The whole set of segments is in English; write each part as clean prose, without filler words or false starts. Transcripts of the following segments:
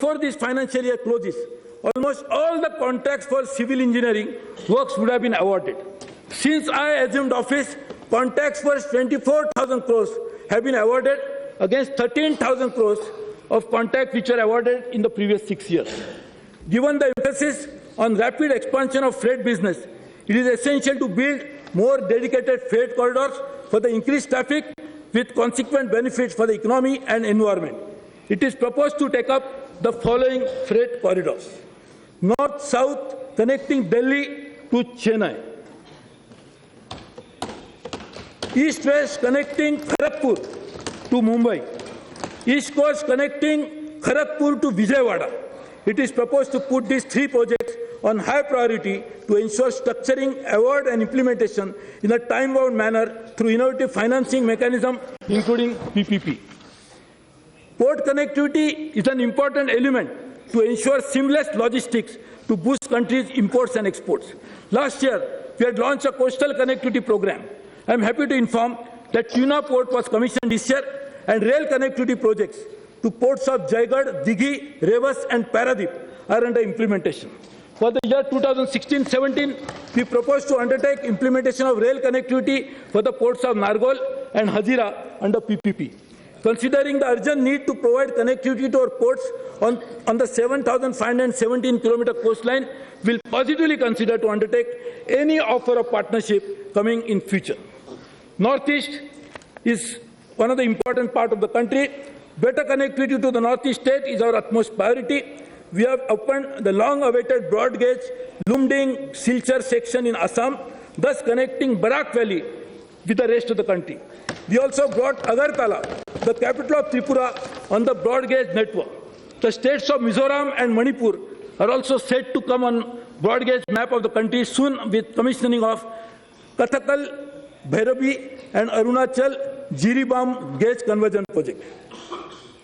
before this financial year closes, almost all the contracts for civil engineering works would have been awarded. Since I assumed office, contracts for 24,000 crores have been awarded against 13,000 crores of contracts which were awarded in the previous 6 years. Given the emphasis on rapid expansion of freight business, it is essential to build more dedicated freight corridors for the increased traffic with consequent benefits for the economy and environment. It is proposed to take up the following freight corridors. North-south connecting Delhi to Chennai. East-west connecting Kharagpur to Mumbai. East coast connecting Kharagpur to Vijayawada. It is proposed to put these 3 projects on high priority to ensure structuring, award and implementation in a time-bound manner through innovative financing mechanism, including PPP. Port connectivity is an important element to ensure seamless logistics to boost countries' imports and exports. Last year, we had launched a coastal connectivity program. I am happy to inform that Tuna Port was commissioned this year, and rail connectivity projects to ports of Jaigarh, Dighi, Revas and Paradip are under implementation. For the year 2016-17, we propose to undertake implementation of rail connectivity for the ports of Nargol and Hazira under PPP. Considering the urgent need to provide connectivity to our ports on the 7,517-kilometer coastline, we will positively consider to undertake any offer of partnership coming in future. Northeast is one of the important parts of the country. Better connectivity to the Northeast state is our utmost priority. We have opened the long-awaited broad gauge Lumding-Silchar section in Assam, thus connecting Barak Valley with the rest of the country. We also brought Agartala, the capital of Tripura, on the broad gauge network. The states of Mizoram and Manipur are also set to come on broad gauge map of the country soon with commissioning of Kathakal, Bhairabi and Arunachal Jiribam gauge conversion project.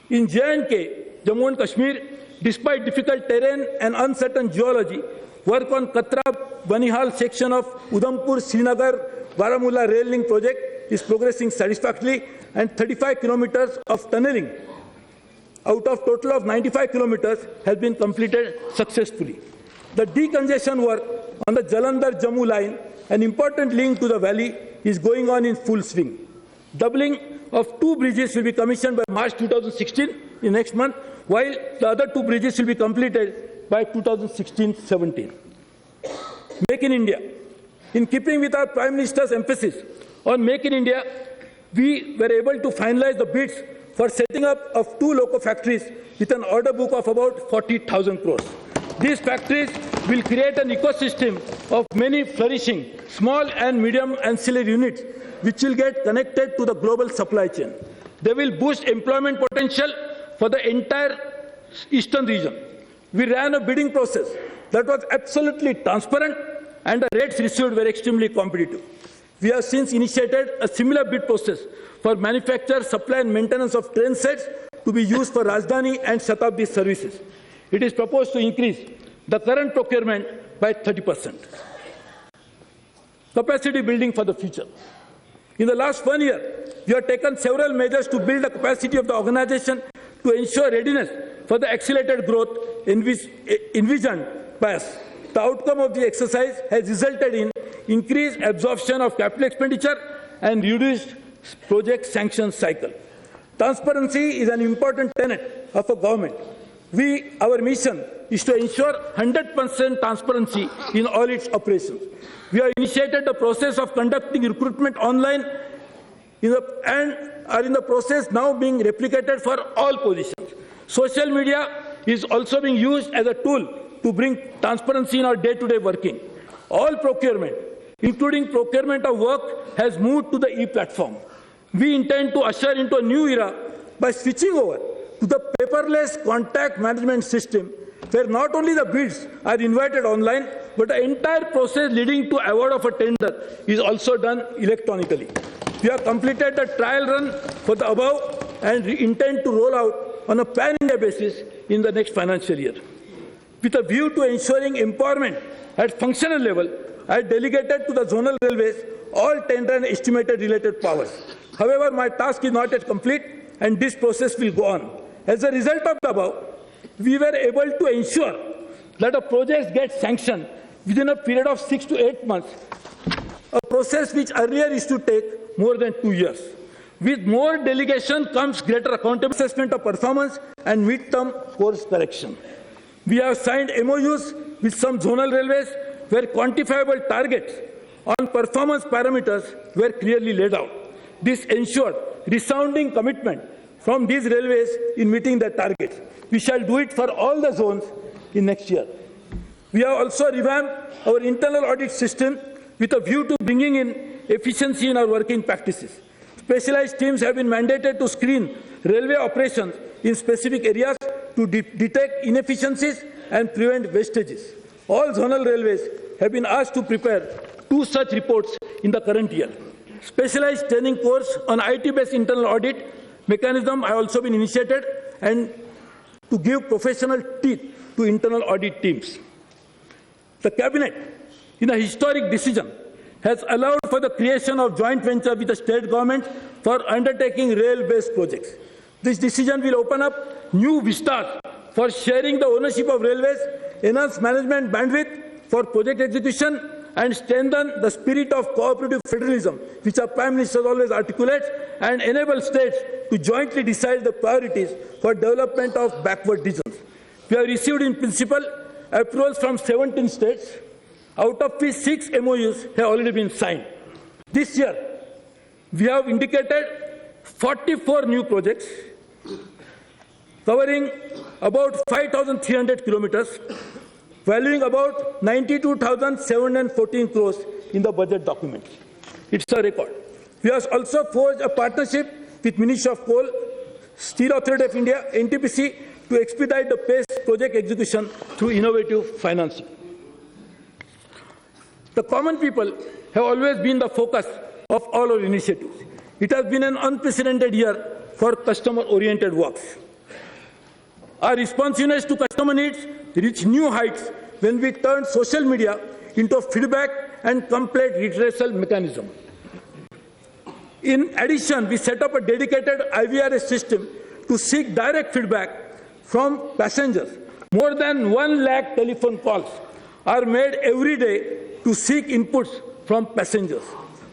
In J&K, Jammu and Kashmir, despite difficult terrain and uncertain geology, work on Katra-Banihal section of Udhampur-Srinagar-Baramulla rail link project is progressing satisfactorily, and 35 kilometers of tunneling out of total of 95 kilometers has been completed successfully. The decongestion work on the Jalandhar-Jammu line, an important link to the valley, is going on in full swing. Doubling of 2 bridges will be commissioned by March 2016, in next month, while the other 2 bridges will be completed by 2016-17. Make in India. In keeping with our Prime Minister's emphasis on Make in India, we were able to finalize the bids for setting up of 2 loco factories with an order book of about 40,000 crores. These factories will create an ecosystem of many flourishing small and medium ancillary units which will get connected to the global supply chain. They will boost employment potential for the entire eastern region. We ran a bidding process that was absolutely transparent and the rates received were extremely competitive. We have since initiated a similar bid process for manufacture, supply and maintenance of train sets to be used for Rajdhani and Shatabdi services. It is proposed to increase the current procurement by 30%. Capacity building for the future. In the last 1 year, we have taken several measures to build the capacity of the organization to ensure readiness for the accelerated growth envisioned by us. The outcome of the exercise has resulted in increased absorption of capital expenditure and reduced project sanction cycle. Transparency is an important tenet of a government. Our mission is to ensure 100% transparency in all its operations. We have initiated the process of conducting recruitment online and are in the process now being replicated for all positions. Social media is also being used as a tool to bring transparency in our day-to-day working. All procurement, including procurement of work, has moved to the e-platform. We intend to usher into a new era by switching over to the paperless contract management system, where not only the bids are invited online, but the entire process leading to award of a tender is also done electronically. We have completed the trial run for the above and intend to roll out on a pan-India basis in the next financial year. With a view to ensuring empowerment at functional level, I delegated to the zonal railways all tender and estimated related powers. However, my task is not yet complete and this process will go on. As a result of the above, we were able to ensure that a project gets sanctioned within a period of 6 to 8 months, a process which earlier used to take more than 2 years. With more delegation comes greater accountable assessment of performance and mid-term course correction. We have signed MOUs with some zonal railways where quantifiable targets on performance parameters were clearly laid out. This ensured resounding commitment from these railways in meeting their targets. We shall do it for all the zones in next year. We have also revamped our internal audit system with a view to bringing in efficiency in our working practices. Specialized teams have been mandated to screen railway operations in specific areas to detect inefficiencies and prevent wastages. All zonal railways have been asked to prepare 2 such reports in the current year. Specialized training course on IT-based internal audit mechanism have also been initiated and to give professional teeth to internal audit teams. The Cabinet, in a historic decision, has allowed for the creation of joint venture with the state government for undertaking rail-based projects. This decision will open up new vistas for sharing the ownership of railways, enhance management bandwidth for project execution, and strengthen the spirit of cooperative federalism, which our Prime Minister always articulates, and enable states to jointly decide the priorities for development of backward regions. We have received in principle approvals from 17 states, out of which 6 MOUs have already been signed. This year, we have indicated 44 new projects covering about 5,300 kilometers, valuing about 92,714 crores in the budget document. It's a record. We have also forged a partnership with Ministry of Coal, Steel Authority of India, NTPC, to expedite the pace project execution through innovative financing. The common people have always been the focus of all our initiatives. It has been an unprecedented year for customer-oriented works. Our responsiveness to customer needs reached new heights when we turned social media into a feedback and complaint redressal mechanism. In addition, we set up a dedicated IVRS system to seek direct feedback from passengers. More than 1 lakh telephone calls are made every day to seek inputs from passengers.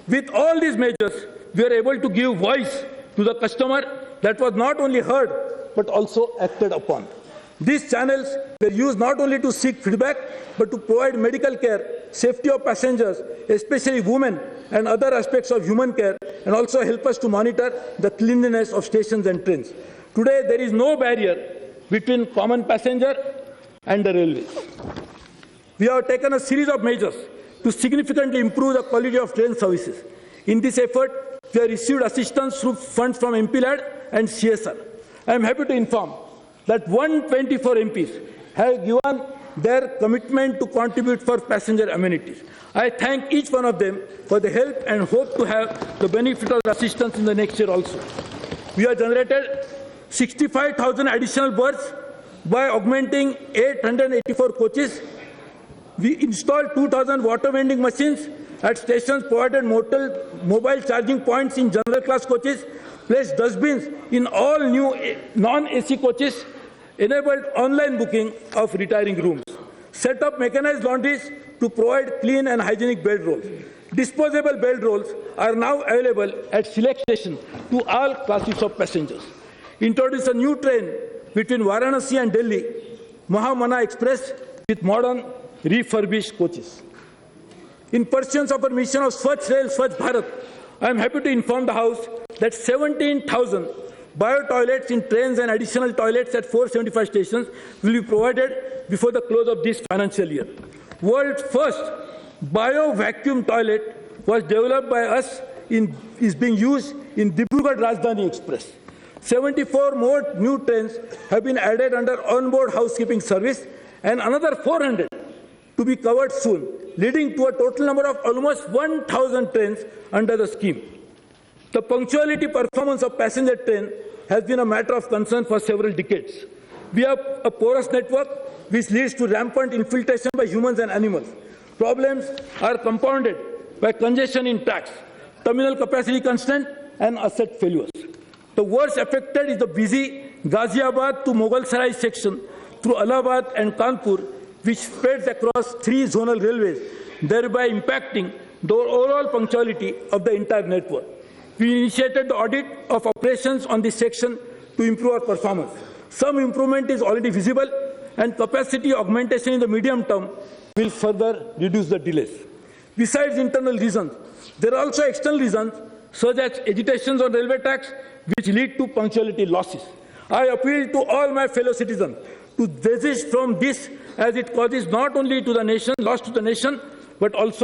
With all these measures, we are able to give voice to the customer that was not only heard but also acted upon. These channels were used not only to seek feedback but to provide medical care, safety of passengers, especially women, and other aspects of human care, and also help us to monitor the cleanliness of stations and trains. Today, there is no barrier between common passenger and the railways. We have taken a series of measures to significantly improve the quality of train services. In this effort, we have received assistance through funds from MPLAD and CSR. I am happy to inform that 124 MPs have given their commitment to contribute for passenger amenities. I thank each one of them for the help and hope to have the benefit of the assistance in the next year also. We have generated 65,000 additional berths by augmenting 884 coaches. We installed 2,000 water vending machines at stations, provided mobile charging points in general class coaches, placed dustbins in all new non-AC coaches, enabled online booking of retiring rooms, set up mechanized laundries to provide clean and hygienic bed rolls. Disposable bed rolls are now available at select stations to all classes of passengers. Introduced a new train between Varanasi and Delhi, Mahamana Express, with modern refurbished coaches. In pursuance of our mission of Swachh Rail, Swachh Bharat, I am happy to inform the House that 17,000 bio-toilets in trains and additional toilets at 475 stations will be provided before the close of this financial year. World's first bio-vacuum toilet was developed by us is being used in Dibrugarh Rajdhani Express. 74 more new trains have been added under onboard housekeeping service and another 400 to be covered soon, leading to a total number of almost 1,000 trains under the scheme. The punctuality performance of passenger train has been a matter of concern for several decades. We have a porous network which leads to rampant infiltration by humans and animals. Problems are compounded by congestion in tracks, terminal capacity constraint, and asset failures. The worst affected is the busy Ghaziabad to Mughal Sarai section, through Allahabad and Kanpur, which spreads across 3 zonal railways, thereby impacting the overall punctuality of the entire network. We initiated the audit of operations on this section to improve our performance. Some improvement is already visible, and capacity augmentation in the medium term will further reduce the delays. Besides internal reasons, there are also external reasons, such as agitations on railway tracks, which lead to punctuality losses. I appeal to all my fellow citizens to desist from this, as it causes not only to the nation, loss to the nation, but also